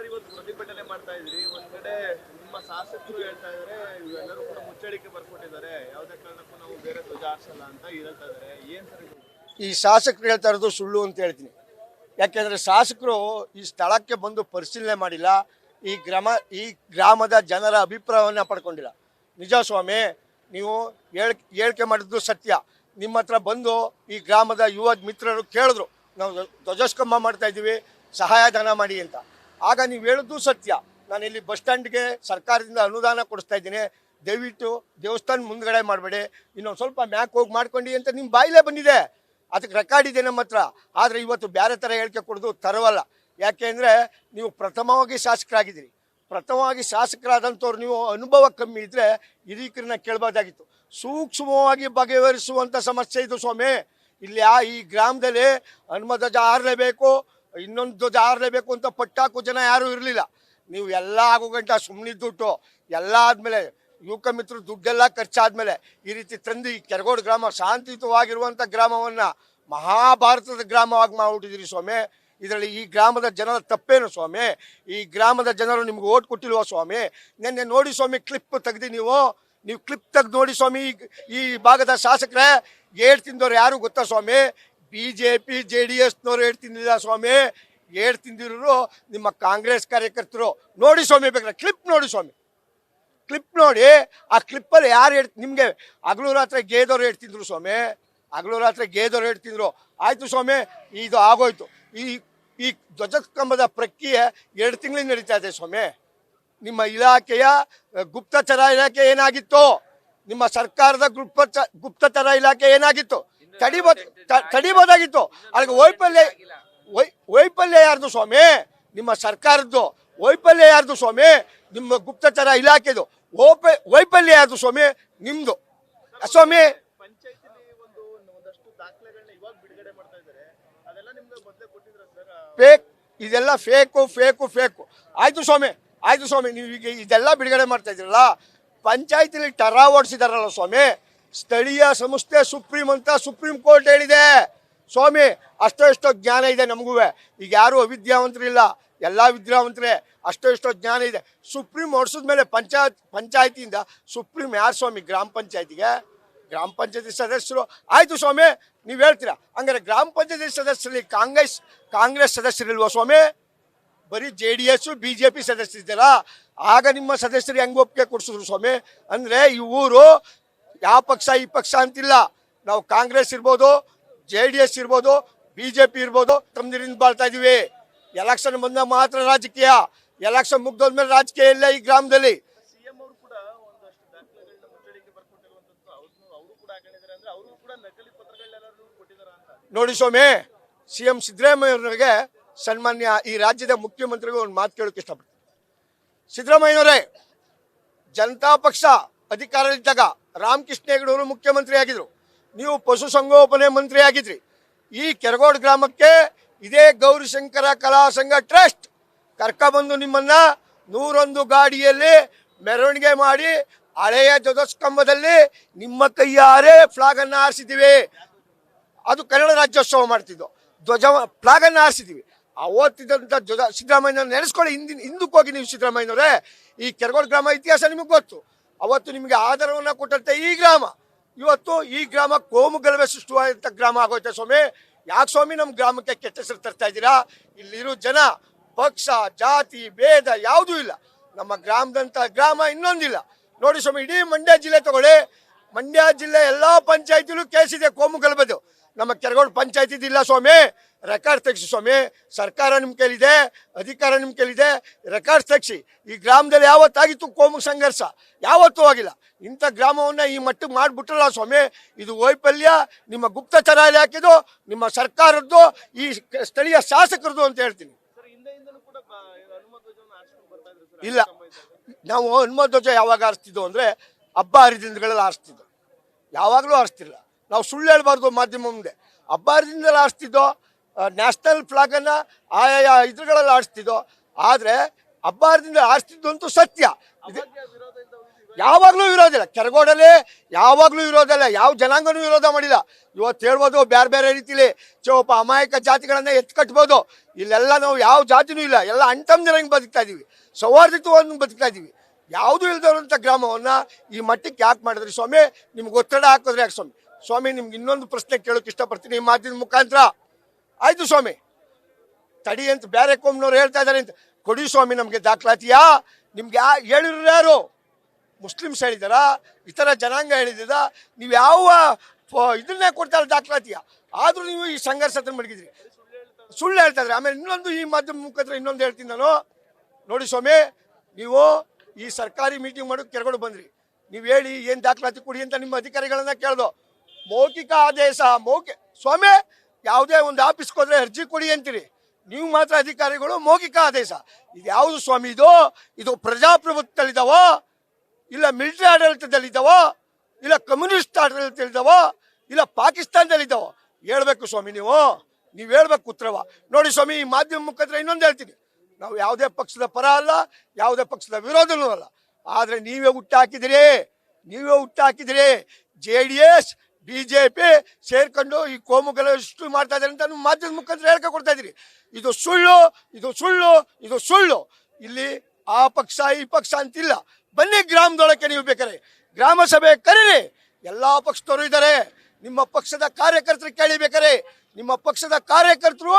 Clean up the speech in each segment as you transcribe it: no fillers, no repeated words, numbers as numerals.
Sir ಇವತ್ತು ಪ್ರತಿಭಟನೆ ಮಾಡ್ತಾ ಇದ್ರಿ. ಒಂದ್ ಕಡೆ ನಿಮ್ಮ ಶಾಸಕರು ಹೇಳ್ತಾ ಇದಾರೆ ಇವೆಲ್ಲರೂ ಕೂಡ ಮುಚ್ಚಳಿಕೆ ಬರ್ಕೊಟ್ಟಿದ್ದಾರೆ, ಯಾವುದೇ ಕಾರಣಕ್ಕೂ ನಾವು ಬೇರೆ ಧ್ವಜ ಹಾರಿಸಲ್ಲ ಅಂತ ಹೇಳ್ತಾ ಇದಾರೆ. ಏನ್ ಸರ್ ಇದು? ಈ ಶಾಸಕರು ಹೇಳ್ತಾ ಇರೋದು ಸುಳ್ಳು ಅಂತ ಹೇಳ್ತೀನಿ. ಯಾಕೆಂದರೆ ಶಾಸಕರು ಈ ಸ್ಥಳಕ್ಕೆ ಬಂದು ಪರಿಶೀಲನೆ ಮಾಡಿಲ್ಲ, ಈ ಗ್ರಾಮದ ಜನರ ಅಭಿಪ್ರಾಯವನ್ನು ಪಡ್ಕೊಂಡಿಲ್ಲ. ನಿಜ ಸ್ವಾಮಿ, ನೀವು ಹೇಳಿಕೆ ಮಾಡಿದ್ದು ಸತ್ಯ. ನಿಮ್ಮ ಹತ್ರ ಬಂದು ಈ ಗ್ರಾಮದ ಯುವ ಮಿತ್ರರು ಕೇಳಿದ್ರು, ನಾವು ಧ್ವಜಸ್ತಂಭ ಮಾಡ್ತಾ ಇದ್ದೀವಿ, ಸಹಾಯಧನ ಮಾಡಿ ಅಂತ. ಆಗ ನೀವು ಹೇಳಿದ್ದು ಸತ್ಯ. ನಾನು ಇಲ್ಲಿ ಬಸ್ ಸ್ಟ್ಯಾಂಡ್ಗೆ ಸರ್ಕಾರದಿಂದ ಅನುದಾನ ಕೊಡಿಸ್ತಾ ಇದ್ದೀನಿ, ದಯವಿಟ್ಟು ದೇವಸ್ಥಾನ ಮುಂದ್ಗಡೆ ಮಾಡಬೇಡಿ, ಇನ್ನೊಂದು ಸ್ವಲ್ಪ ಮ್ಯಾಕ್ ಹೋಗಿ ಮಾಡ್ಕೊಂಡು ಅಂತ ನಿಮ್ಮ ಬಾಯಿಲೇ ಬಂದಿದೆ. ಅದಕ್ಕೆ ರೆಕಾರ್ಡ್ ಇದೆ ನಮ್ಮ ಹತ್ರ. ಆದರೆ ಇವತ್ತು ಬೇರೆ ಥರ ಹೇಳಿಕೆ ಕೊಡೋದು ತರವಲ್ಲ. ಯಾಕೆ ಅಂದರೆ ನೀವು ಪ್ರಥಮವಾಗಿ ಶಾಸಕರಾಗಿದ್ದೀರಿ. ಪ್ರಥಮವಾಗಿ ಶಾಸಕರಾದಂಥವ್ರು ನೀವು ಅನುಭವ ಕಮ್ಮಿ ಇದ್ದರೆ ಹಿರೀಕರನ್ನ ಕೇಳ್ಬೋದಾಗಿತ್ತು. ಸೂಕ್ಷ್ಮವಾಗಿ ಬಗೆಹರಿಸುವಂಥ ಸಮಸ್ಯೆ ಇದು ಸ್ವಾಮಿ. ಇಲ್ಲಿ ಈ ಗ್ರಾಮದಲ್ಲಿ ಹನುಮಧ್ವಜ ಹಾರಲೇಬೇಕು, ಇನ್ನೊಂದು ಧ್ವಜ ಹಾರಲೇಬೇಕು ಅಂತ ಪಟ್ಟಾಕು ಜನ ಯಾರೂ ಇರಲಿಲ್ಲ. ನೀವು ಎಲ್ಲ ಆಗೋ ಗಂಟ ಸುಮ್ಮನಿದ್ದುಟ್ಟು ಎಲ್ಲ ಆದಮೇಲೆ ಯುವಕ ಮಿತ್ರರು ದುಡ್ಡೆಲ್ಲ ಖರ್ಚಾದ್ಮೇಲೆ ಈ ರೀತಿ ತಂದು ಈ ಕೆರಗೋಡು ಗ್ರಾಮ ಶಾಂತಿಯುತವಾಗಿರುವಂಥ ಗ್ರಾಮವನ್ನು ಮಹಾಭಾರತದ ಗ್ರಾಮವಾಗಿ ಮಾಡಿಬಿಟ್ಟಿದ್ದೀರಿ ಸ್ವಾಮಿ. ಇದರಲ್ಲಿ ಈ ಗ್ರಾಮದ ಜನರ ತಪ್ಪೇನು ಸ್ವಾಮಿ? ಈ ಗ್ರಾಮದ ಜನರು ನಿಮ್ಗೆ ಓಟ್ ಕೊಟ್ಟಿಲ್ವ ಸ್ವಾಮಿ? ನೆನ್ನೆ ನೋಡಿ ಸ್ವಾಮಿ, ಕ್ಲಿಪ್ ತೆಗ್ದು ನೀವು ಕ್ಲಿಪ್ ತೆಗೆದು ನೋಡಿ ಸ್ವಾಮಿ. ಈ ಭಾಗದ ಶಾಸಕರೇ ಏಟ್ ತಿಂದವ್ರು ಯಾರು ಗೊತ್ತಾ ಸ್ವಾಮಿ? BJP JDSನವ್ರು ಏಟ್ ತಿಂದಿಲ್ಲ ಸ್ವಾಮಿ. ಏಟ್ ತಿಂದಿರೋರು ನಿಮ್ಮ ಕಾಂಗ್ರೆಸ್ ಕಾರ್ಯಕರ್ತರು. ನೋಡಿ ಸ್ವಾಮಿ, ಬೇಕಾದ್ರೆ ಕ್ಲಿಪ್ ನೋಡಿ ಸ್ವಾಮಿ, ಕ್ಲಿಪ್ ನೋಡಿ. ಆ ಕ್ಲಿಪ್ಪಲ್ಲಿ ಯಾರು ನಿಮಗೆ ಹಗಲು ರಾತ್ರಿ ಗೇದವ್ರು ಹೇಳ್ತಿದ್ರು ಸ್ವಾಮಿ, ಹಗಲು ರಾತ್ರಿ ಗೇದವ್ರು ಹೇಳ್ತಿದ್ರು. ಆಯಿತು ಸ್ವಾಮಿ, ಇದು ಆಗೋಯ್ತು. ಈ ಧ್ವಜಸ್ತಂಭದ ಪ್ರಕ್ರಿಯೆ 2 ತಿಂಗಳಿಂದ ನಡೀತಾ ಇದೆ ಸ್ವಾಮಿ. ನಿಮ್ಮ ಇಲಾಖೆಯ ಗುಪ್ತಚರ ಇಲಾಖೆ ಏನಾಗಿತ್ತು? ನಿಮ್ಮ ಸರ್ಕಾರದ ಗುಪ್ತಚರ ಇಲಾಖೆ ಏನಾಗಿತ್ತು? ತಡಿಬೋದಾಗಿತ್ತು. ಅದಕ್ಕೆ ವೈಫಲ್ಯ ಯಾರ್ದು ಸ್ವಾಮಿ? ನಿಮ್ಮ ಸರ್ಕಾರದ್ದು ವೈಫಲ್ಯ ಯಾರ್ದು ಸ್ವಾಮಿ? ನಿಮ್ಮ ಗುಪ್ತಚರ ಇಲಾಖೆದು ವೈಫಲ್ಯ ಯಾರ್ದು ಸ್ವಾಮಿ? ನಿಮ್ದು ಸ್ವಾಮಿ. ಫೇಕ್, ಇದೆಲ್ಲ ಫೇಕು. ಆಯ್ತು ಸ್ವಾಮಿ, ನೀವು ಈಗ ಇದೆಲ್ಲ ಬಿಡುಗಡೆ ಮಾಡ್ತಾ ಇದ್ದೀರಲ್ಲ, ಪಂಚಾಯತಿಲಿ ಟರಾ ಓಡಿಸಿದಾರಲ್ಲ ಸ್ವಾಮಿ. ಸ್ಥಳೀಯ ಸಂಸ್ಥೆ ಸುಪ್ರೀಂ ಕೋರ್ಟ್ ಹೇಳಿದೆ ಸ್ವಾಮಿ. ಎಷ್ಟೋ ಜ್ಞಾನ ಇದೆ ನಮಗೂ. ಈಗ ಯಾರು ಅವಿದ್ಯಾವಂತರಿಲ್ಲ, ಎಲ್ಲ ವಿದ್ಯಾವಂತರೇ. ಎಷ್ಟೋ ಜ್ಞಾನ ಇದೆ. ಸುಪ್ರೀಂ ಹೊಡ್ಸಿದ್ಮೇಲೆ ಪಂಚಾಯತಿಯಿಂದ ಸುಪ್ರೀಂ ಯಾರು ಸ್ವಾಮಿ? ಗ್ರಾಮ ಪಂಚಾಯತಿ ಸದಸ್ಯರು. ಆಯಿತು ಸ್ವಾಮಿ, ನೀವು ಹೇಳ್ತೀರಾ. ಹಂಗಾರೆ ಗ್ರಾಮ ಪಂಚಾಯತಿ ಸದಸ್ಯರಲ್ಲಿ ಕಾಂಗ್ರೆಸ್ ಸದಸ್ಯರಿಲ್ವ ಸ್ವಾಮಿ? ಬರೀ JDS BJP ಸದಸ್ಯರಿದ್ದಾರಾ? ಆಗ ನಿಮ್ಮ ಸದಸ್ಯರು ಹೆಂಗೆ ಒಪ್ಪಿಗೆ ಕೊಡಿಸಿದ್ರು ಸ್ವಾಮಿ? ಅಂದರೆ ಈ ಊರು ಯಾವ ಪಕ್ಷ ಈ ಪಕ್ಷ ಅಂತಿಲ್ಲ. ನಾವು ಕಾಂಗ್ರೆಸ್ ಇರ್ಬೋದು, JDS ಇರ್ಬೋದು, BJP ಇರ್ಬೋದು, ತಮ್ಮದಿರಿಂದ ಬಾಳ್ತಾ ಇದ್ದೀವಿ. ಎಲೆಕ್ಷನ್ ಬಂದಾಗ ಮಾತ್ರ ರಾಜಕೀಯ. ಎಲೆಕ್ಷನ್ ಮುಗ್ದೋದ್ಮೇಲೆ ರಾಜಕೀಯ ಇಲ್ಲ ಈ ಗ್ರಾಮದಲ್ಲಿ. ಸಿಎಂ ಅವರು ಕೂಡ ಒಂದಷ್ಟು ದಾಖಲೆಗಳನ್ನ ಮುಚ್ಚಳಿಕೆ ಬರ್ಕೊಟ್ಟಿರುವಂತದ್ದು ಅವರು ಕೂಡ ಹಾಕೊಂಡಿದ್ದಾರೆ. ಅಂದ್ರೆ ಅವರು ಕೂಡ ನಕಲಿ ಪತ್ರಗಳನ್ನೆಲ್ಲರೂ ಕೊಟ್ಟಿದ್ದಾರೆ ಅಂತ ನೋಡಿ ಸ್ವಾಮಿ. CM ಸಿದ್ದರಾಮಯ್ಯವ್ರಿಗೆ ಸನ್ಮಾನ್ಯ ಈ ರಾಜ್ಯದ ಮುಖ್ಯಮಂತ್ರಿಗೂ ಒಂದು ಮಾತು ಕೇಳೋಕೆ ಇಷ್ಟಪಡ್ತೀನಿ. ಸಿದ್ದರಾಮಯ್ಯನವರೇ, ಜನತಾ ಪಕ್ಷ ಅಧಿಕಾರದಲ್ಲಿದ್ದಾಗ ರಾಮಕೃಷ್ಣ ಹೆಗಡೆಯವರು ಮುಖ್ಯಮಂತ್ರಿ ಆಗಿದ್ರು, ನೀವು ಪಶುಸಂಗೋಪನೆ ಮಂತ್ರಿ ಆಗಿದ್ರಿ. ಈ ಕೆರಗೋಡು ಗ್ರಾಮಕ್ಕೆ ಇದೇ ಗೌರಿಶಂಕರ ಕಲಾ ಸಂಘ ಟ್ರಸ್ಟ್ ಕರ್ಕೊಬಂದು ನಿಮ್ಮನ್ನ 101 ಗಾಡಿಯಲ್ಲಿ ಮೆರವಣಿಗೆ ಮಾಡಿ ಹಳೆಯ ಧ್ವಜಸ್ತಂಭದಲ್ಲಿ ನಿಮ್ಮ ಕೈಯಾರೆ ಫ್ಲಾಗ್ ಅನ್ನು ಹಾರಿಸಿದ್ದೀವಿ. ಅದು ಕನ್ನಡ ರಾಜ್ಯೋತ್ಸವ ಮಾಡ್ತಿದ್ದು ಫ್ಲಾಗ್ ಅನ್ನು ಹಾರಿಸಿದ್ದೀವಿ. ಅವತ್ತಿದ್ದಂಥ ಸಿದ್ದರಾಮಯ್ಯನ ನೆನೆಸ್ಕೊಳ್ಳಿ. ಹಿಂದಕ್ಕೆ ಹೋಗಿ ನೀವು ಸಿದ್ದರಾಮಯ್ಯನವರೇ. ಈ ಕೆರಗೋಡು ಗ್ರಾಮ ಇತಿಹಾಸ ನಿಮಗೆ ಗೊತ್ತು. ಅವತ್ತು ನಿಮಗೆ ಆಧಾರವನ್ನು ಕೊಟ್ಟಂತೆ ಈ ಗ್ರಾಮ ಇವತ್ತು ಈ ಗ್ರಾಮ ಕೋಮು ಗಲಭೆ ಸೃಷ್ಟಿಯಾದಂಥ ಗ್ರಾಮ ಆಗೋಯ್ತೆ ಸ್ವಾಮಿ. ಯಾಕೆ ಸ್ವಾಮಿ ನಮ್ಮ ಗ್ರಾಮಕ್ಕೆ ಕೆಟ್ಟ ಹೆಸರು ತರ್ತಾ ಇದ್ದೀರಾ? ಇಲ್ಲಿರೋ ಜನ ಪಕ್ಷ ಜಾತಿ ಭೇದ ಯಾವುದೂ ಇಲ್ಲ. ನಮ್ಮ ಗ್ರಾಮದಂಥ ಗ್ರಾಮ ಇನ್ನೊಂದಿಲ್ಲ. ನೋಡಿ ಸ್ವಾಮಿ, ಇಡೀ ಮಂಡ್ಯ ಜಿಲ್ಲೆ ತಗೊಳ್ಳಿ. ಮಂಡ್ಯ ಜಿಲ್ಲೆ ಎಲ್ಲ ಪಂಚಾಯತಿಲೂ ಕೇಸಿದೆ ಕೋಮು ಗಲಭೆದು. ನಮ್ಮ ಕೆರಗೋಡು ಪಂಚಾಯತಿದಿಲ್ಲ ಸ್ವಾಮಿ. ರೆಕಾರ್ಡ್ ತೆಗಿಸಿ ಸ್ವಾಮಿ. ಸರ್ಕಾರ ನಿಮ್ಮ ಕೈಲಿದೆ, ಅಧಿಕಾರ ನಿಮ್ಮ ಕೈಲಿದೆ. ರೆಕಾರ್ಡ್ ತೆಗಿಸಿ. ಈ ಗ್ರಾಮದಲ್ಲಿ ಯಾವತ್ತಾಗಿತ್ತು ಕೋಮು ಸಂಘರ್ಷ? ಯಾವತ್ತೂ ಆಗಿಲ್ಲ. ಇಂಥ ಗ್ರಾಮವನ್ನು ಈ ಮಟ್ಟಿಗೆ ಮಾಡಿಬಿಟ್ರಲ್ಲ ಸ್ವಾಮಿ. ಇದು ವೈಫಲ್ಯ ನಿಮ್ಮ ಗುಪ್ತಚರ ಇಲಾಖೆದು, ನಿಮ್ಮ ಸರ್ಕಾರದ್ದು, ಈ ಸ್ಥಳೀಯ ಶಾಸಕರದು ಅಂತ ಹೇಳ್ತೀನಿ. ಇಲ್ಲ, ನಾವು ಹನುಮಧ್ವಜ ಯಾವಾಗ ಹಾರಿಸ್ತಿದ್ದೋ ಅಂದರೆ ಹಬ್ಬ ಹರಿದಿನಗಳಲ್ಲಿ ಹಾರಿಸ್ತಿದ್ದೋ, ಯಾವಾಗಲೂ ಹಾರಿಸ್ತಿಲ್ಲ. ನಾವು ಸುಳ್ಳು ಹೇಳ್ಬಾರ್ದು ಮಾಧ್ಯಮ ಮುಂದೆ. ಹಬ್ಬ ಹರಿದಿನದಲ್ಲಿ ಹಾರಿಸ್ತಿದ್ದೋ, ನ್ಯಾಷನಲ್ ಫ್ಲಾಗನ್ನು ಆಯಾ ಇದ್ರುಗಳಲ್ಲಿ ಆಡಿಸ್ತಿದ್ದೋ. ಆದರೆ ಹಬ್ಬ ಹರಿದಿಂದ ಆಡಿಸ್ತಿದ್ದು ಅಂತೂ ಸತ್ಯ. ಯಾವಾಗಲೂ ವಿರೋಧ ಇಲ್ಲ. ಕೆರಗೋಡಲ್ಲಿ ಯಾವಾಗಲೂ ವಿರೋಧ ಇಲ್ಲ, ಯಾವ ಜನಾಂಗನೂ ವಿರೋಧ ಮಾಡಿಲ್ಲ. ಇವತ್ತು ಹೇಳ್ಬೋದು ಬೇರೆ ಬೇರೆ ರೀತಿಲಿ ಒಬ್ಬ ಅಮಾಯಕ ಜಾತಿಗಳನ್ನ ಎತ್ತು ಕಟ್ಬೋದು. ಇಲ್ಲೆಲ್ಲ ನಾವು ಯಾವ ಜಾತಿನೂ ಇಲ್ಲ, ಎಲ್ಲ ಅಂಟಂಜರಂಗೆ ಬದುಕ್ತಾ ಇದೀವಿ, ಸೌಹಾರ್ದತೆಯನ್ನು ಬದುಕ್ತಾ ಇದೀವಿ. ಯಾವುದೂ ಇಲ್ದಿರುವಂಥ ಗ್ರಾಮವನ್ನು ಈ ಮಟ್ಟಕ್ಕೆ ಯಾಕೆ ಮಾಡಿದ್ರಿ ಸ್ವಾಮಿ? ನಿಮ್ಗೆ ಒತ್ತಡ ಹಾಕಿದ್ರೆ ಯಾಕೆ ಸ್ವಾಮಿ? ಸ್ವಾಮಿ ನಿಮ್ಗೆ ಇನ್ನೊಂದು ಪ್ರಶ್ನೆ ಕೇಳೋಕೆ ಇಷ್ಟಪಡ್ತೀನಿ ಈ ಮಾತಿನ ಮುಖಾಂತರ. ಆಯ್ತು ಸ್ವಾಮಿ, ತಡಿ ಅಂತ ಬೇರೆ ಕೋಮ್ನವ್ರು ಹೇಳ್ತಾ ಇದ್ದಾರೆ ಅಂತ ಕೊಡಿ ಸ್ವಾಮಿ ನಮಗೆ ದಾಖಲಾತಿಯಾ? ನಿಮ್ಗೆ ಹೇಳಿದ್ರು ಯಾರು? ಮುಸ್ಲಿಮ್ಸ್ ಹೇಳಿದಾರ, ಇತರ ಜನಾಂಗ ಹೇಳಿದ? ನೀವು ಯಾವ ಇದನ್ನೇ ಕೊಡ್ತಾರೆ ದಾಖಲಾತಿಯ? ಆದರೂ ನೀವು ಈ ಸಂಘರ್ಷ ಮಡಗಿದ್ರಿ, ಸುಳ್ಳು ಹೇಳ್ತಾ ಇದ್ರಿ. ಆಮೇಲೆ ಇನ್ನೊಂದು ಈ ಮಾಧ್ಯಮ ಮುಖಾಂತರ ಇನ್ನೊಂದು ಹೇಳ್ತೀನಿ ನಾನು. ನೋಡಿ ಸ್ವಾಮಿ, ನೀವು ಈ ಸರ್ಕಾರಿ ಮೀಟಿಂಗ್ ಮಾಡೋಕೆ ಕೆರಗೋಡು ಬಂದ್ರಿ, ನೀವು ಹೇಳಿ ಏನು ದಾಖಲಾತಿ ಕೊಡಿ ಅಂತ ನಿಮ್ಮ ಅಧಿಕಾರಿಗಳನ್ನ ಕೇಳ್ದು. ಮೌಖಿಕ ಆದೇಶ ಸ್ವಾಮಿ, ಯಾವುದೇ ಒಂದು ಆಫೀಸ್ಗೆ ಹೋದ್ರೆ ಅರ್ಜಿ ಕೊಡಿ ಅಂತೀರಿ, ನೀವು ಮಾತ್ರ ಅಧಿಕಾರಿಗಳು ಮೌಖಿಕ ಆದೇಶ. ಇದು ಯಾವುದು ಸ್ವಾಮಿ? ಇದು ಪ್ರಜಾಪ್ರಭುತ್ವದಲ್ಲಿದ್ದಾವೋ, ಇಲ್ಲ ಮಿಲಿಟರಿ ಆಡಳಿತದಲ್ಲಿದ್ದಾವೋ, ಇಲ್ಲ ಕಮ್ಯುನಿಸ್ಟ್ ಆಡಳಿತದಲ್ಲಿದ್ದಾವೋ, ಇಲ್ಲ ಪಾಕಿಸ್ತಾನದಲ್ಲಿದ್ದಾವೋ? ಹೇಳ್ಬೇಕು ಸ್ವಾಮಿ, ನೀವು ಹೇಳ್ಬೇಕು ಉತ್ತರವ. ನೋಡಿ ಸ್ವಾಮಿ, ಈ ಮಾಧ್ಯಮ ಮುಖಾಂತರ ಇನ್ನೊಂದು ಹೇಳ್ತೀನಿ, ನಾವು ಯಾವುದೇ ಪಕ್ಷದ ಪರ ಅಲ್ಲ, ಯಾವುದೇ ಪಕ್ಷದ ವಿರೋಧನೂ ಅಲ್ಲ. ಆದರೆ ನೀವೇ ಹುಟ್ಟಾಕಿದಿರಿ JDS BJP ಸೇರ್ಕೊಂಡು ಈ ಕೋಮುಗಳ ಸೃಷ್ಟಿ ಮಾಡ್ತಾ ಇದ್ದಾರೆ ಅಂತ ಮಾಧ್ಯಮದ ಮುಖಾಂತರ ಹೇಳ್ಕೊ ಕೊಡ್ತಾ ಇದ್ದೀರಿ. ಇದು ಸುಳ್ಳು. ಇಲ್ಲಿ ಆ ಪಕ್ಷ ಈ ಪಕ್ಷ ಅಂತಿಲ್ಲ. ಬನ್ನಿ ಗ್ರಾಮದೊಳಕ್ಕೆ, ನೀವು ಬೇಕಾರೆ ಗ್ರಾಮ ಸಭೆ ಕರೀರಿ, ಎಲ್ಲ ಪಕ್ಷದವರು ಇದ್ದಾರೆ. ನಿಮ್ಮ ಪಕ್ಷದ ಕಾರ್ಯಕರ್ತರು ಕೇಳಿಬೇಕಾರೆ, ನಿಮ್ಮ ಪಕ್ಷದ ಕಾರ್ಯಕರ್ತರು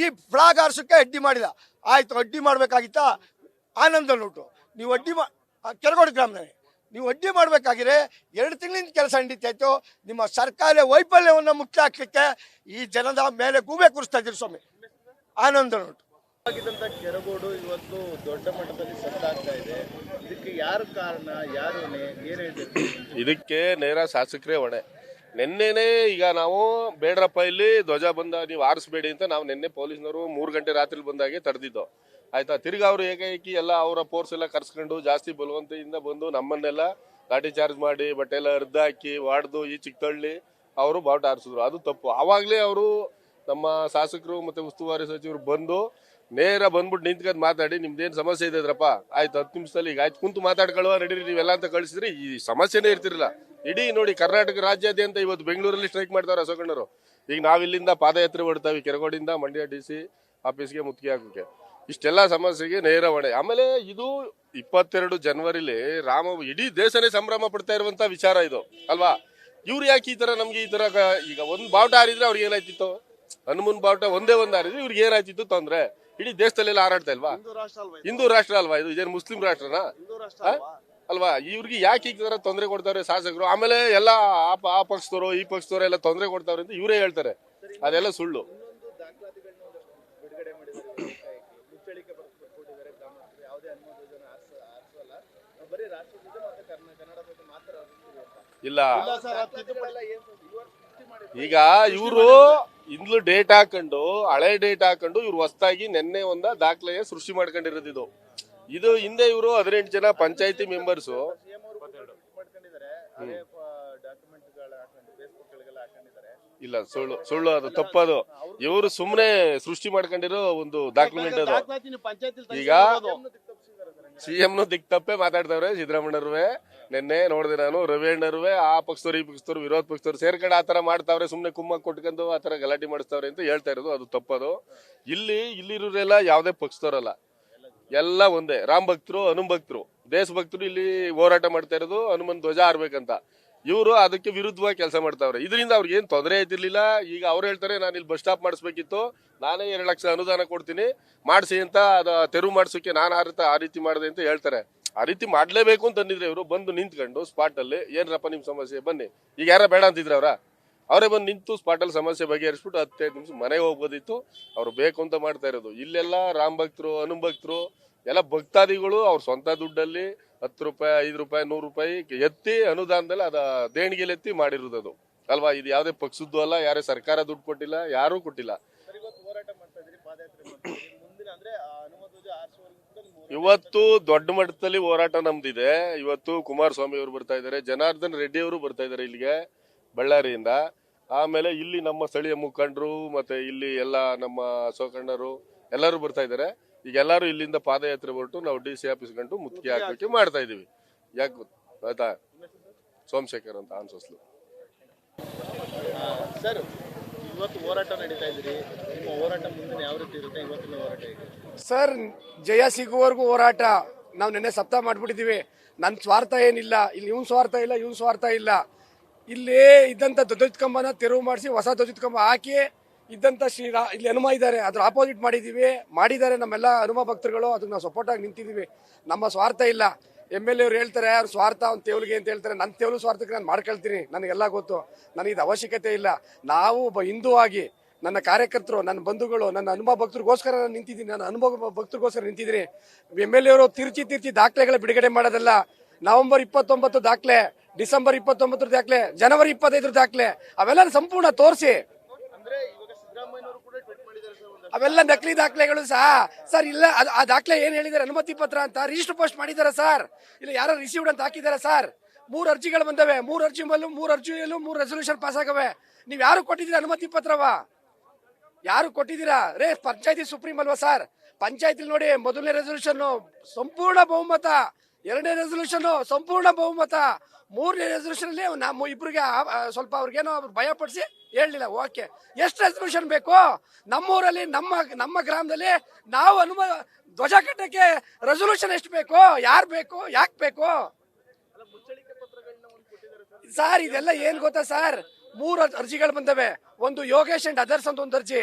ಈ ಫ್ಲಾಗ್ ಆರಿಸೋಕ್ಕೆ ಅಡ್ಡಿ ಮಾಡಿದ. ಆಯ್ತು, ಅಡ್ಡಿ ಮಾಡಬೇಕಾಗಿತ್ತಾ? ಆನಂದ ನೋಟು ನೀವು ಕೆರಗೋಡು ಗ್ರಾಮದಲ್ಲಿ ನೀವು ಅಡ್ಡಿ ಮಾಡಬೇಕಾಗಿರೆ 2 ತಿಂಗಳಿಂದ ಕೆಲಸ ನಡೀತಾಯಿತು. ನಿಮ್ಮ ಸರ್ಕಾರಿ ವೈಫಲ್ಯವನ್ನು ಮುಚ್ಚಿ ಹಾಕ್ಲಿಕ್ಕೆ ಈ ಜನದ ಮೇಲೆ ಗೂಬೆ ಕೂರಿಸ್ತಾ ಇದ್ದೀರಿ ಸ್ವಾಮಿ. ಆನಂದ ನೋಟು ಕೆರಗೋಡು ಇವತ್ತು ದೊಡ್ಡ ಮಟ್ಟದಲ್ಲಿ ಸದ್ದಾಗ್ತಾ ಇದೆ. ಇದಕ್ಕೆ ಯಾರು ಕಾರಣ, ಯಾರು ಏನು ಹೇಳ್ತೀವಿ? ಇದಕ್ಕೆ ನೇರ ಶಾಸಕರೇ ಹೊಣೆ. ನಿನ್ನೆನೇ ಈಗ ನಾವು ಬೇಡ್ರಪ್ಪ ಇಲ್ಲಿ ಧ್ವಜ ಬಂದ ನೀವು ಆರಿಸ್ಬೇಡಿ ಅಂತ ನಾವು ನಿನ್ನೆ ಪೊಲೀಸ್ನವರು 3 ಗಂಟೆ ರಾತ್ರಿ ಬಂದಾಗೆ ತಡೆದಿದ್ದು ಆಯ್ತಾ. ತಿರ್ಗಿ ಅವರು ಏಕೈಕಿ ಎಲ್ಲ ಅವರ ಫೋರ್ಸ್ ಎಲ್ಲ ಕರ್ಸ್ಕೊಂಡು ಜಾಸ್ತಿ ಬಲವಂತೆಯಿಂದ ಬಂದು ನಮ್ಮನ್ನೆಲ್ಲ ಲಾಠಿ ಚಾರ್ಜ್ ಮಾಡಿ ಬಟ್ಟೆ ಎಲ್ಲ ಹರಿದು ಹಾಕಿ ವಾಡ್ದು ಈ ಚಿಕ್ಕತಳ್ಳಿ ಅವರು ಬಾವುಟ ಆರಿಸಿದ್ರು. ಅದು ತಪ್ಪು. ಆವಾಗಲೇ ಅವರು ನಮ್ಮ ಶಾಸಕರು ಮತ್ತೆ ಉಸ್ತುವಾರಿ ಸಚಿವರು ಬಂದು ನೇರ ಬಂದ್ಬಿಟ್ಟು ನಿಂತ್ಕೊಂಡು ಮಾತಾಡಿ ನಿಮ್ದೇನು ಸಮಸ್ಯೆ ಇದೆ ಇದ್ರಪ್ಪ, ಆಯ್ತು 10 ನಿಮಿಷದಲ್ಲಿ ಈಗ ಆಯ್ತು ಕುಂತು ಮಾತಾಡ್ಕೊಳ್ಳುವ ನಡೀರಿ ನೀವೆಲ್ಲ ಅಂತ ಕಳಿಸಿದ್ರಿ ಈ ಸಮಸ್ಯೆನೇ ಇರ್ತಿರಲಿಲ್ಲ. ಇಡೀ ನೋಡಿ ಕರ್ನಾಟಕ ರಾಜ್ಯಾದ್ಯಂತ ಇವತ್ತು ಬೆಂಗಳೂರಲ್ಲಿ ಸ್ಟ್ರೈಕ್ ಮಾಡ್ತಾರೆ ಅಶೋಕಣ್ಣರು. ಈಗ ನಾವಿಲ್ಲಿಂದ ಪಾದಯಾತ್ರೆ ಹೊಡ್ತಾವೆ ಕೆರಗೋಡಿಂದ ಮಂಡ್ಯ DC ಆಫೀಸ್ಗೆ ಮುತ್ತಿಗೆ ಹಾಕೋಕೆ. ಇಷ್ಟೆಲ್ಲ ಸಮಸ್ಯೆಗೆ ನೇರ ಹೊಣೆ. ಆಮೇಲೆ ಇದು 22 ಜನವರಿಲಿ ಇಡೀ ದೇಶನೇ ಸಂಭ್ರಮ ಪಡ್ತಾ ಇರುವಂತ ವಿಚಾರ ಇದು ಅಲ್ವಾ. ಇವ್ರು ಯಾಕೆ ಈ ತರ ನಮ್ಗೆ ಈ ತರ ಈಗ ಒಂದು ಬಾವುಟ ಹಾರಿದ್ರೆ ಅವ್ರಿಗೆ ಏನಾಯ್ತಿತ್ತು? ಹನುಮನ್ ಬಾವುಟ ಒಂದೇ ಹಾರಿದ್ರೆ ಇವ್ರಿಗೆ ಏನಾಯ್ತಿತ್ತು ತೊಂದ್ರೆ? ಇಡೀ ದೇಶದಲ್ಲೆಲ್ಲ ಹಾರಾಡ್ತಾ ಇಲ್ವಾ? ಹಿಂದೂ ರಾಷ್ಟ್ರ ಅಲ್ವಾ ಇದು? ಇದೇನು ಮುಸ್ಲಿಂ ರಾಷ್ಟ್ರನಾ ಅಲ್ವಾ? ಇವ್ರಿಗೆ ಯಾಕೆ ಈ ತರ ತೊಂದರೆ ಕೊಡ್ತಾರೆ ಶಾಸಕರು? ಆಮೇಲೆ ಎಲ್ಲ ಆ ಪಕ್ಷದವರು ಈ ಪಕ್ಷದವರು ಎಲ್ಲ ತೊಂದರೆ ಕೊಡ್ತಾವ್ರೆ ಅಂತ ಇವರೇ ಹೇಳ್ತಾರೆ. ಅದೆಲ್ಲ ಸುಳ್ಳು. ಇಲ್ಲ, ಈಗ ಇವರು ಇಂದ್ಲು ಡೇಟ್ ಹಾಕೊಂಡು ಹಳೆ ಡೇಟ್ ಹಾಕೊಂಡು ಇವ್ರು ಹೊಸದಾಗಿ ನಿನ್ನೆ ಒಂದ ದಾಖಲೆ ಸೃಷ್ಟಿ ಮಾಡ್ಕೊಂಡಿರೋದು ಇದು ಹಿಂದೆ ಇವರು 18 ಜನ ಪಂಚಾಯತಿ ಮೆಂಬರ್ಸು ಇಲ್ಲ ಸುಳ್ಳು ಅದು ತಪ್ಪದು. ಇವರು ಸುಮ್ನೆ ಸೃಷ್ಟಿ ಮಾಡ್ಕೊಂಡಿರೋ ಒಂದು ಡಾಕ್ಯುಮೆಂಟ್ ಅದು. ಈಗ CMನು ದಿಕ್ ತಪ್ಪೆ ಮಾತಾಡ್ತಾವ್ರೆ ಸಿದ್ದರಾಮಣ್ಣರುವೆ. ನಿನ್ನೆ ನೋಡಿದೆ ನಾನು, ರವಿಯಣ್ಣರುವೆ ಆ ಪಕ್ಷದವ್ರು ಈ ಪಕ್ಷದವ್ರು ವಿರೋಧ ಪಕ್ಷದವ್ರು ಸೇರ್ಕೊಂಡು ಆತರ ಮಾಡ್ತಾವ್ರೆ, ಸುಮ್ನೆ ಕುಮ್ಮ ಕೊಟ್ಕೊಂಡು ಆತರ ಗಲಾಟೆ ಮಾಡಿಸ್ತಾವ್ರೆ ಅಂತ ಹೇಳ್ತಾ ಇರೋದು. ಅದು ತಪ್ಪದು. ಇಲ್ಲಿರೋರೆಲ್ಲ ಯಾವ್ದೇ ಪಕ್ಷದವರಲ್ಲ, ಎಲ್ಲ ಒಂದೇ. ರಾಮ್ ಭಕ್ತರು, ಹನುಮ ಭಕ್ತರು, ದೇಶ ಭಕ್ತರು ಇಲ್ಲಿ ಹೋರಾಟ ಮಾಡ್ತಾ ಇರೋದು ಹನುಮನ್ ಧ್ವಜ ಹಾರ್ಬೇಕಂತ. ಇವರು ಅದಕ್ಕೆ ವಿರುದ್ಧವಾಗಿ ಕೆಲಸ ಮಾಡ್ತಾವ್ರೆ. ಇದರಿಂದ ಅವ್ರಿಗೆ ಏನ್ ತೊಂದರೆ ಆಯ್ತಿರ್ಲಿಲ್ಲ. ಈಗ ಅವ್ರು ಹೇಳ್ತಾರೆ ನಾನು ಇಲ್ಲಿ ಬಸ್ ಸ್ಟಾಪ್ ಮಾಡಿಸ್ಬೇಕಿತ್ತು, ನಾನೇ 2 ಲಕ್ಷ ಅನುದಾನ ಕೊಡ್ತೀನಿ ಮಾಡಿಸಿ ಅಂತ, ಅದ ತೆರವು ಮಾಡಿಸೋಕೆ ನಾನು ಆ ರೀತಿ ಮಾಡಿದೆ ಅಂತ ಹೇಳ್ತಾರೆ. ಆ ರೀತಿ ಮಾಡ್ಲೇಬೇಕು ಅಂತ ಅಂದಿದ್ರೆ ಇವರು ಬಂದು ನಿಂತ್ಕೊಂಡು ಸ್ಪಾಟ್ ಅಲ್ಲಿ ಏನ್ರಪ್ಪ ನಿಮ್ ಸಮಸ್ಯೆ ಬನ್ನಿ, ಈಗ ಯಾರ ಬೇಡ ಅಂತಿದ್ರ ಅವರೇ ಬಂದು ನಿಂತು ಸ್ಪಾಟ್ ಅಲ್ಲಿ ಸಮಸ್ಯೆ ಬಗೆಹರಿಸ್ಬಿಟ್ಟು 15 ನಿಮಿಷ ಮನೆಗೆ ಹೋಗ್ಬೋದಿತ್ತು. ಅವ್ರು ಬೇಕು ಅಂತ ಮಾಡ್ತಾ ಇರೋದು. ಇಲ್ಲೆಲ್ಲ ರಾಮ್ ಭಕ್ತರು, ಹನುಮ ಭಕ್ತರು ಎಲ್ಲ ಭಕ್ತಾದಿಗಳು ಅವ್ರ ಸ್ವಂತ ದುಡ್ಡಲ್ಲಿ 10 ರೂಪಾಯಿ 5 ರೂಪಾಯಿ 100 ರೂಪಾಯಿ ಎತ್ತಿ ಅನುದಾನದಲ್ಲಿ ಅದ ದೇಣಿಗೆಲಿ ಎತ್ತಿ ಮಾಡಿರೋದು ಅದು ಅಲ್ವಾ. ಇದು ಯಾವ್ದೇ ಪಕ್ಷದ್ದು ಅಲ್ಲ, ಯಾರೇ ಸರ್ಕಾರ ದುಡ್ಡು ಕೊಟ್ಟಿಲ್ಲ, ಯಾರೂ ಕೊಟ್ಟಿಲ್ಲ. ಇವತ್ತು ದೊಡ್ಡ ಮಟ್ಟದಲ್ಲಿ ಹೋರಾಟ ನಮ್ದಿದೆ. ಇವತ್ತು ಕುಮಾರಸ್ವಾಮಿ ಅವರು ಬರ್ತಾ ಇದ್ದಾರೆ, ಜನಾರ್ದನ್ ರೆಡ್ಡಿ ಅವರು ಬರ್ತಾ ಇದ್ದಾರೆ ಇಲ್ಲಿಗೆ ಬಳ್ಳಾರಿಯಿಂದ. ಆಮೇಲೆ ಇಲ್ಲಿ ನಮ್ಮ ಸ್ಥಳೀಯ ಮುಖಂಡರು ಮತ್ತೆ ಇಲ್ಲಿ ಎಲ್ಲ ನಮ್ಮ ಅಶೋಕಣ್ಣರು ಎಲ್ಲರೂ ಬರ್ತಾ ಇದ್ದಾರೆ. ಈಗ ಎಲ್ಲರೂ ಇಲ್ಲಿಂದ ಪಾದಯಾತ್ರೆ ಹೊರಟು ನಾವು DC ಆಫೀಸ್ ಗಂಟು ಮುತ್ತಿಗೆ ಹಾಕಕ್ಕೆ ಮಾಡ್ತಾ ಇದೀವಿ. ಯಾಕೆ ಆಯ್ತಾ. ಸೋಮಶೇಖರ್ ಅಂತ ಅನ್ಸೋಸ್ಲು. ಸರ್, ಇವತ್ತು ಹೋರಾಟ ನಡೀತಾ ಇದ್ದೀರಿ, ನಿಮ್ಮ ಹೋರಾಟ ಮುಂದಿನ ಯಾವ ರೀತಿ ಇರುತ್ತೆ? ಇವತ್ತಿನ ಹೋರಾಟ ಹೇಗೆ ಸರ್? ಜಯ ಸಿಗುವವರೆಗೂ ಹೋರಾಟ. ನಾವು ನಿನ್ನೆ ಸಪ್ತಾಹ ಮಾಡ್ಬಿಟ್ಟಿದೀವಿ. ನನ್ನ ಸ್ವಾರ್ಥ ಏನಿಲ್ಲ ಇಲ್ಲಿ, ಇವನ್ ಸ್ವಾರ್ಥ ಇಲ್ಲ, ಇವನ್ ಸ್ವಾರ್ಥ ಇಲ್ಲ. ಇಲ್ಲಿ ಇದ್ದಂತ ಧ್ವಜದ ಕಂಬನ ತೆರವು ಮಾಡಿಸಿ ಹೊಸ ಧ್ವಜದ ಕಂಬ ಹಾಕಿ ಇದ್ದಂತ ಇಲ್ಲಿ ಹನುಮ ಇದ್ದಾರೆ, ಅದ್ರ ಆಪೋಸಿಟ್ ಮಾಡಿದ್ದಾರೆ ನಮ್ಮೆಲ್ಲ ಹನುಮ ಭಕ್ತರುಗಳು. ಅದಕ್ಕೆ ನಾವು ಸಪೋರ್ಟ್ ಆಗಿ ನಿಂತಿದ್ದೀವಿ. ನಮ್ಮ ಸ್ವಾರ್ಥ ಇಲ್ಲ. MLA ಅವ್ರು ಹೇಳ್ತಾರೆ ಅವ್ರ ಸ್ವಾರ್ಥ ಅವ್ನ ತೇವಲಿಗೆ ಅಂತ ಹೇಳ್ತಾರೆ. ನನ್ನ ತೇವಲು ಸ್ವಾರ್ಥಕ್ಕೆ ನಾನು ಮಾಡ್ಕೊಳ್ತೀನಿ, ನನಗೆಲ್ಲ ಗೊತ್ತು. ನನಗಿದು ಅವಶ್ಯಕತೆ ಇಲ್ಲ. ನಾವು ಒಬ್ಬ ಹಿಂದೂ ಆಗಿ ನನ್ನ ಕಾರ್ಯಕರ್ತರು, ನನ್ನ ಬಂಧುಗಳು, ನನ್ನ ಹನುಮ ಭಕ್ತರಿಗೋಸ್ಕರ ನಾನು ನಿಂತಿದ್ದೀನಿ. ನನ್ನ ಅನುಭವ ಭಕ್ತರಿಗೋಸ್ಕರ ನಿಂತಿದ್ದೀನಿ. MLA ಅವರು ತಿರ್ಚಿ ದಾಖಲೆಗಳ ಬಿಡುಗಡೆ ಮಾಡೋದಲ್ಲ. ನವೆಂಬರ್ 29 ದಾಖಲೆ, ಡಿಸೆಂಬರ್ 29 ದಾಖಲೆ, ಜನವರಿ 25 ದಾಖಲೆ, ಅವೆಲ್ಲ ಸಂಪೂರ್ಣ ತೋರಿಸಿ. ಅಂದ್ರೆ ಇವಾಗ ಸಿದ್ದರಾಮಯ್ಯನವರು ಕೂಡ ಟ್ವೀಟ್ ಮಾಡಿದ್ದಾರೆ ಸರ್, ಅವೆಲ್ಲ ನಕಲಿ ದಾಖಲೆಗಳು ಸರ್. ಇಲ್ಲ, ಆ ದಾಖಲೆ ಏನ್ ಹೇಳಿದಾರೆ, ಅನುಮತಿ ಪತ್ರ ಅಂತ ರಿಜಿಸ್ಟರ್ ಪೋಸ್ಟ್ ಮಾಡಿದಾರೆ ಸರ್. ಇಲ್ಲ ಯಾರೋ ರಿಸೀವ್ಡ್ ಅಂತ ಹಾಕಿದಾರೆ ಸರ್. 3 ಅರ್ಜಿಗಳು ಬಂದವೆ. 3 ಅರ್ಜಿಯಲ್ಲೂ 3 ರೆಸೊಲ್ಯೂಷನ್ ಪಾಸ್ ಆಗವೆ. ನೀವ್ ಯಾರು ಕೊಟ್ಟಿದ್ದೀರಾ ಅನುಮತಿ ಪತ್ರವ? ಯಾರು ಕೊಟ್ಟಿದ್ದೀರಾ? ಪಂಚಾಯತಿ ಸುಪ್ರೀಂ ಅಲ್ವಾ ಸರ್? ಪಂಚಾಯತಿ ನೋಡಿ, ಮೊದಲನೇ ರೆಸೊಲ್ಯೂಷನ್ ಸಂಪೂರ್ಣ ಬಹುಮತ, 2ನೇ ರೆಸೊಲ್ಯೂಷನ್ ಸಂಪೂರ್ಣ ಬಹುಮತ, 3ನೇ ರೆಸೊಲ್ಯೂಷನ್ ಅಲ್ಲಿ ನಮ್ಮ ಇಬ್ರಿಗೆ ಸ್ವಲ್ಪ ಅವ್ರಿಗೇನೋ ಭಯ ಪಡಿಸಿ ಹೇಳಲಿಲ್ಲ. ಓಕೆ, ಎಷ್ಟು ರೆಸೊಲ್ಯೂಷನ್ ಬೇಕು? ನಮ್ಮೂರಲ್ಲಿ ನಮ್ಮ ಗ್ರಾಮದಲ್ಲಿ ನಾವು ಧ್ವಜ ಕಟ್ಟಕ್ಕೆ ರೆಸೊಲ್ಯೂಷನ್ ಎಷ್ಟು ಬೇಕು? ಯಾರು ಬೇಕು? ಯಾಕೆ ಬೇಕು ಸರ್? ಇದೆಲ್ಲ ಏನ್ ಗೊತ್ತಾ ಸರ್? 3 ಅರ್ಜಿಗಳು ಬಂದವೆ. ಒಂದು ಯೋಗೇಶ್ ಅಂಡ್ ಅದರ್ಸ್ ಅಂತ ಒಂದು ಅರ್ಜಿ,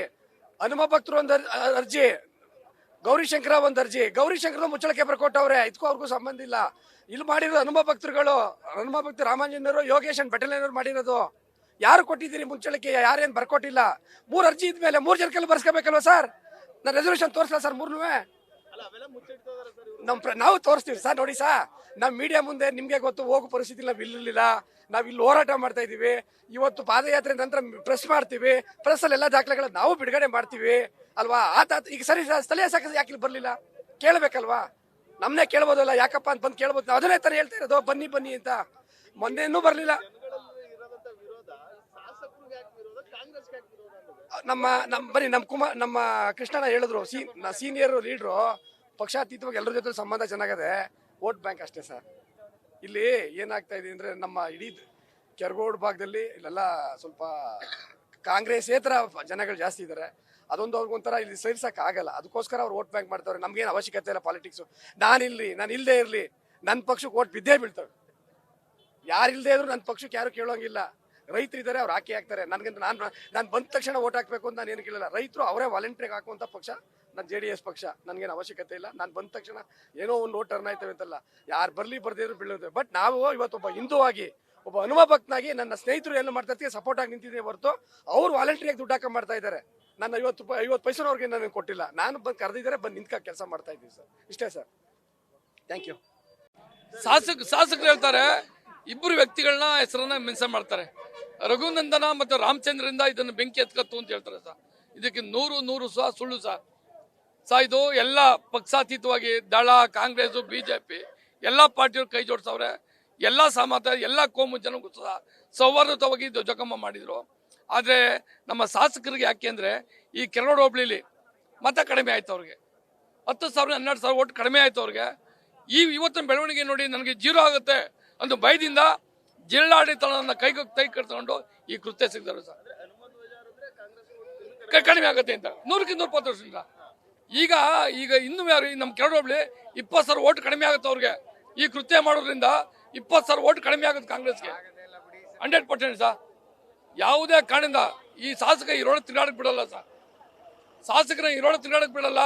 ಹನುಮ ಭಕ್ತರು ಒಂದು ಅರ್ಜಿ, ಗೌರಿಶಂಕರ ಒಂದು ಅರ್ಜಿ. ಗೌರಿಶಂಕರ ಮುಚ್ಚಳಿಕೆ ಬರ್ಕೊಟ್ಟವ್ರೆ, ಇದಕ್ಕೂ ಅವ್ರಿಗೂ ಸಂಬಂಧ ಇಲ್ಲ. ಇಲ್ಲಿ ಮಾಡಿರೋದು ಹನುಮ ಭಕ್ತರುಗಳು, ಹನುಮ ಭಕ್ತರು ರಾಮಾಂಜನರು, ಯೋಗೇಶ್ ಅಂಡ್ ಬೆಟಲಿನವರು ಮಾಡಿರೋದು. ಯಾರು ಕೊಟ್ಟಿದ್ದೀರಿ ಮುಚ್ಚಳಿಕೆ? ಯಾರೇನು ಬರ್ಕೊಟ್ಟಿಲ್ಲ. 3 ಅರ್ಜಿ ಇದ್ಮೇಲೆ 3 ಜನ ಕೈಲಿ ಬರ್ಸ್ಕೋಬೇಕಲ್ವ ಸರ್? ನಾನು ರೆಸೊಲ್ಯೂಷನ್ ತೋರಿಸಲ್ಲ ಸರ್ 3ನೂ. ನಾವು ತೋರಿಸ್ತೀವಿ ಸರ್. ನೋಡಿ ಸರ್, ನಮ್ಮ ಮೀಡಿಯಾ ಮುಂದೆ ನಿಮ್ಗೆ ಗೊತ್ತು, ಹೋಗೋ ಪರಿಸ್ಥಿತಿ ನಾವು ಇಲ್ಲಿರ್ಲಿಲ್ಲ. ನಾವು ಇಲ್ಲಿ ಹೋರಾಟ ಮಾಡ್ತಾ ಇದೀವಿ. ಇವತ್ತು ಪಾದಯಾತ್ರೆ ನಂತರ ಪ್ರೆಸ್ ಮಾಡ್ತೀವಿ. ಪ್ರೆಸ್ ಅಲ್ಲಿ ಎಲ್ಲ ದಾಖಲೆಗಳನ್ನ ನಾವು ಬಿಡುಗಡೆ ಮಾಡ್ತೀವಿ ಅಲ್ವಾ? ಈಗ ಸರಿ, ಸ್ಥಳೀಯ ಶಾಸಕ ಯಾಕೆ ಇಲ್ಲಿ ಬರ್ಲಿಲ್ಲ? ಕೇಳಬೇಕಲ್ವಾ? ನಮ್ನೇ ಕೇಳ್ಬೋದಲ್ಲ, ಯಾಕಪ್ಪ ಅಂತ ಬಂದು ಕೇಳ್ಬೋದು. ನಾವು ಅದನ್ನೇ ತರ ಹೇಳ್ತಾ ಇರೋದು, ಬನ್ನಿ ಅಂತ. ಮೊನ್ನೆನೂ ಬರ್ಲಿಲ್ಲ. ನಮ್ಮ ಕೃಷ್ಣನ ಹೇಳಿದ್ರು, ಸೀನಿಯರ್ ಲೀಡ್ರು, ಪಕ್ಷಾತೀತವಾಗಿ ಎಲ್ಲರ ಜೊತೆ ಸಂಬಂಧ ಚೆನ್ನಾಗದೆ, ವೋಟ್ ಬ್ಯಾಂಕ್ ಅಷ್ಟೇ ಸರ್. ಇಲ್ಲಿ ಏನಾಗ್ತಾ ಇದೆ ಅಂದ್ರೆ, ನಮ್ಮ ಇಡೀ ಕೆರಗೋಡು ಭಾಗದಲ್ಲಿ ಇಲ್ಲೆಲ್ಲ ಸ್ವಲ್ಪ ಕಾಂಗ್ರೆಸ್ಸೇತರ ಜನಗಳು ಜಾಸ್ತಿ ಇದ್ದಾರೆ. ಅದೊಂದು ಅವ್ರಿಗೊಂಥರ ಇಲ್ಲಿ ಸೇರ್ಸಕ್ ಆಗಲ್ಲ. ಅದಕ್ಕೋಸ್ಕರ ಅವ್ರು ವೋಟ್ ಬ್ಯಾಂಕ್ ಮಾಡ್ತಾರೆ. ನಮ್ಗೇನು ಅವಶ್ಯಕತೆ ಇಲ್ಲ ಪಾಲಿಟಿಕ್ಸು. ನಾನು ಇಲ್ಲದೆ ಇರಲಿ, ನನ್ನ ಪಕ್ಷಕ್ಕೆ ವೋಟ್ ಬಿದ್ದೇ ಬೀಳ್ತವೆ. ಯಾರು ಇಲ್ಲದೆ ಇದ್ರು ನನ್ನ ಪಕ್ಷಕ್ಕೆ ಯಾರು ಕೇಳೋಂಗಿಲ್ಲ. ರೈತರಿದ್ದಾರೆ, ಅವ್ರು ಹಾಕ್ತಾರೆ. ನನಗಂತ ನಾನು ಬಂದ ತಕ್ಷಣ ವೋಟ್ ಹಾಕ್ಬೇಕು ಅಂತ ನಾನು ಏನು ಕೇಳಿಲ್ಲ. ರೈತರು ಅವರೇ ವಾಲಂಟ್ರಿಗೆ ಹಾಕುವಂಥ ಪಕ್ಷ ನನ್ನ JDS ಪಕ್ಷ. ನನಗೇನು ಅವಶ್ಯಕತೆ ಇಲ್ಲ. ನಾನು ಬಂದ ತಕ್ಷಣ ಏನೋ ಒಂದು ವೋಟ್ ಟರ್ನ್ ಆಯ್ತವೆ ಅಂತಲ್ಲ, ಯಾರು ಬರ್ದಿದ್ರು ಬೀಳೋದು. ಬಟ್ ನಾವು ಇವತ್ತೊಬ್ಬ ಹಿಂದೂ ಆಗಿ, ಒಬ್ಬ ಹನುಮ ಭಕ್ತನಾಗಿ ನನ್ನ ಸ್ನೇಹಿತರು ಏನು ಮಾಡ್ತಾ ಇರ್ತೀವಿ, ಸಪೋರ್ಟ್ ಆಗಿ ನಿಂತಿದ್ದೀವಿ ಹೊರತು ಅವ್ರು ವಾಲಂಟ್ರಿಯಾಗಿ ದುಡ್ಡು ಹಾಕ ಮಾಡ್ತಾ ಇದ್ದಾರೆ. ನಾನು 50 ಪೈಸೆನವ್ರಿಗೆ ನನಗೆ ಕೊಟ್ಟಿಲ್ಲ. ನಾನು ಬಂದು ಕರೆದಿದ್ದಾರೆ, ಬಂದು ನಿಂತ್ಕ ಕೆಲಸ ಮಾಡ್ತಾ ಇದ್ದೀವಿ ಸರ್. ಇಷ್ಟೇ ಸರ್. Thank you. ಶಾಸಕರು ಹೇಳ್ತಾರೆ, 2 ವ್ಯಕ್ತಿಗಳನ್ನ ಹೆಸರನ್ನ ಮೆನ್ಷನ್ ಮಾಡ್ತಾರೆ. ರಘುನಂದನ ಮತ್ತು ರಾಮಚಂದ್ರಿಂದ ಇದನ್ನು ಬೆಂಕಿ ಎತ್ಕತ್ತು ಅಂತ ಹೇಳ್ತಾರೆ ಸರ್. ಇದಕ್ಕೆ 100 ಸಹ ಸುಳ್ಳು ಸರ್. ಇದು ಎಲ್ಲ ಪಕ್ಷಾತೀತವಾಗಿ ದಳ, ಕಾಂಗ್ರೆಸ್, BJP ಎಲ್ಲ ಪಾರ್ಟಿಯವರು ಕೈ ಜೋಡಿಸವ್ರೆ. ಎಲ್ಲ ಸಮಾಜ, ಎಲ್ಲ ಕೋಮು ಜನಗೂ ಸಹ ಸೌಹಾರ್ದವಾಗಿ ಧ್ವಜಕಂಬ ಮಾಡಿದ್ರು. ಆದರೆ ನಮ್ಮ ಶಾಸಕರಿಗೆ ಯಾಕೆ ಅಂದರೆ, ಈ ಕೆರಗೋಡು ಹೋಬಳಿಲಿ ಮತ ಕಡಿಮೆ ಆಯ್ತು ಅವ್ರಿಗೆ. 10,000 12,000 ಓಟ್ ಕಡಿಮೆ ಆಯ್ತು ಅವ್ರಿಗೆ. ಇವತ್ತಿನ ಬೆಳವಣಿಗೆ ನೋಡಿ ನನಗೆ 0 ಆಗುತ್ತೆ ಒಂದು ಭಯದಿಂದ ಜಿಲ್ಲಾಡಳಿತನ ಕೈ ಕಟ್ಕೊಂಡು ಈ ಕೃತ್ಯ ಸಿಗ್ತಾರೆ ಸರ್. ಕಡಿಮೆ ಆಗುತ್ತೆ ಅಂತ 100ಕ್ಕೆ 120%. ಈಗ ಇನ್ನೂ ಯಾರು ನಮ್ಮ ಕೆರಗೋಡು ಹೋಬಳಿ 20,000 ಓಟ್ ಕಡಿಮೆ ಆಗುತ್ತೆ ಅವ್ರಿಗೆ. ಈ ಕೃತ್ಯ ಮಾಡೋದ್ರಿಂದ 20,000 ಓಟ್ ಕಡಿಮೆ ಆಗುತ್ತೆ ಕಾಂಗ್ರೆಸ್ಗೆ 100% ಸರ್. ಯಾವುದೇ ಕಾರಣದಿಂದ ಈ ಶಾಸಕ ಇರೋಣ ತಿರುಗಾಡಕ್ ಬಿಡಲ್ಲ ಸರ್. ಶಾಸಕರ ಇರೋಣ ತಿರುಗಾಡಕ್ ಬಿಡಲ್ಲ.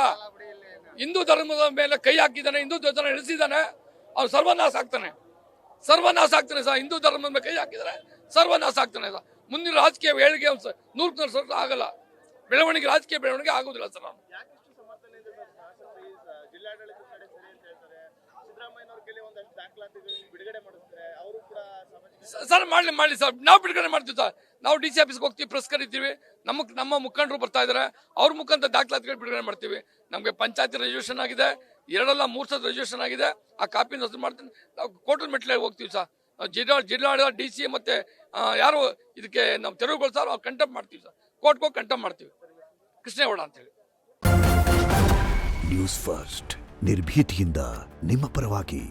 ಹಿಂದೂ ಧರ್ಮದ ಮೇಲೆ ಕೈ ಹಾಕಿದ್ದಾನೆ, ಹಿಂದೂ ಧ್ವಜನ ಇಳಿಸಿದ್ದಾನೆ, ಅವ್ನು ಸರ್ವನಾಶ ಆಗ್ತಾನೆ ಸರ್. ಹಿಂದೂ ಧರ್ಮದ ಮೇಲೆ ಕೈ ಹಾಕಿದರೆ ಸರ್ವನಾಶ ಆಗ್ತಾನೆ ಸರ್. ಮುಂದಿನ ರಾಜಕೀಯ ಏಳಿಗೆ 100% ಆಗಲ್ಲ. ರಾಜಕೀಯ ಬೆಳವಣಿಗೆ ಆಗೋದಿಲ್ಲ ಸರ್. ನಾನು ಸರ್ ಮಾಡಲಿ ಸರ್, ನಾವು ಬಿಡುಗಡೆ ಮಾಡ್ತೀವಿ ಸರ್. ನಾವು DC ಆಫೀಸ್ಗೆ ಹೋಗ್ತೀವಿ, ಪ್ರೆಸ್ ಕರಿತೀವಿ. ನಮ್ಮ ಮುಖಂಡರು ಬರ್ತಾ ಇದ್ದಾರೆ, ಅವ್ರ ಮುಖಾಂತರ ದಾಖಲಾತಿಗಳು ಬಿಡುಗಡೆ ಮಾಡ್ತೀವಿ. ನಮಗೆ ಪಂಚಾಯತಿ ರಿಜಿಸ್ಟ್ರೇಷನ್ ಆಗಿದೆ, 2 ಅಲ್ಲ 3 ಸಲ ರಿಜಿಸ್ಟ್ರೇಷನ್ ಆಗಿದೆ. ಆ ಕಾಪಿನ ಹೆಸರು ಮಾಡ್ತೀನಿ. ನಾವು ಕೋರ್ಟಲ್ ಮೆಟ್ಲಿಗೆ ಹೋಗ್ತೀವಿ ಸರ್. ನಾವು ಜಿಲ್ಲಾಡಳಿತ DC ಮತ್ತೆ ಯಾರು ಇದಕ್ಕೆ ನಾವು ತೆರವುಗೊಳಿಸ್ತಾರೋ ಅವ್ರು ಕಂಟೆಂಪ್ಟ್ ಮಾಡ್ತೀವಿ ಸರ್. ಕೋರ್ಟ್ಗೆ ಹೋಗಿ ಕಂಟೆಂಪ್ಟ್ ಮಾಡ್ತೀವಿ. ಕೃಷ್ಣೇಗೌಡ ಅಂತೇಳಿ. ನ್ಯೂಸ್ ಫಸ್ಟ್, ನಿರ್ಭೀತಿಯಿಂದ ನಿಮ್ಮ ಪರವಾಗಿ.